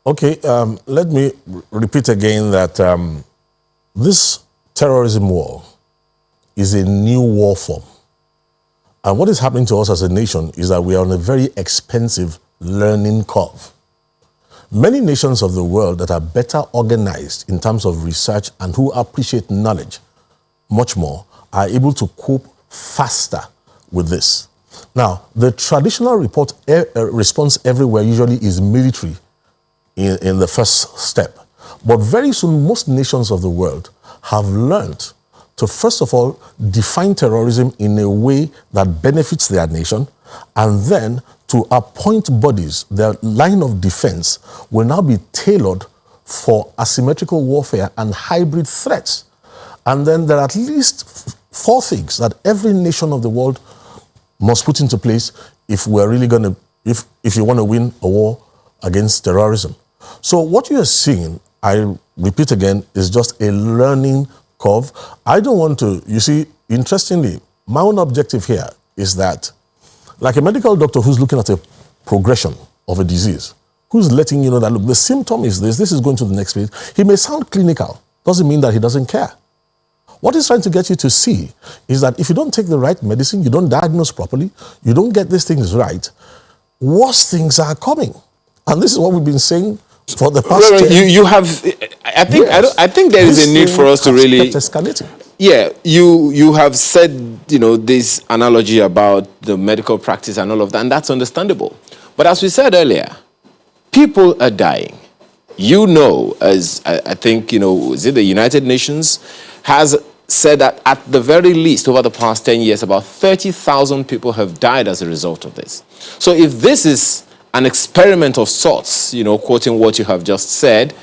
Okay, let me repeat again that this terrorism war is a new war form. And what is happening to us as a nation is that we are on a very expensive learning curve. Many nations of the world that are better organized in terms of research and who appreciate knowledge much more are able to cope faster with this. Now, the traditional response everywhere usually is military in the first step. But very soon, most nations of the world have learned to, first of all, define terrorism in a way that benefits their nation, and then to appoint bodies. Their line of defense will now be tailored for asymmetrical warfare and hybrid threats. And then there are at least 4 things that every nation of the world must put into place if we're really going to, if you want to win a war against terrorism. So what you're seeing, I repeat again, is just a learning curve. I don't want to, you see, interestingly, my own objective here is that, like a medical doctor who's looking at a progression of a disease, who's letting you know that, look, the symptom is this is going to the next phase. He may sound clinical, doesn't mean that he doesn't care. What he's trying to get you to see is that if you don't take the right medicine, you don't diagnose properly, you don't get these things right, worse things are coming. And this is what we've been saying for the past. You have. I think. Yes, I think there is a need for us to really. Escalating. Yeah, you have said, this analogy about the medical practice and all of that, and that's understandable. But as we said earlier, people are dying. As I think, is it the United Nations has said that at the very least over the past 10 years, about 30,000 people have died as a result of this. So if this is an experiment of sorts, quoting what you have just said,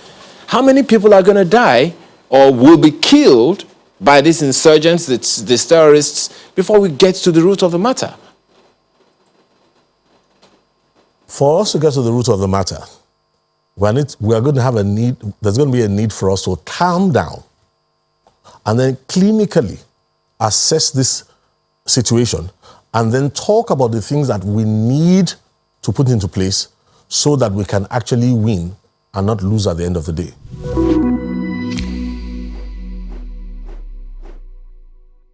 how many people are going to die or will be killed by these insurgents, these terrorists, before we get to the root of the matter? For us to get to the root of the matter, we are going to have a need, there's going to be a need for us to calm down and then clinically assess this situation and then talk about the things that we need to put into place so that we can actually win and not lose at the end of the day.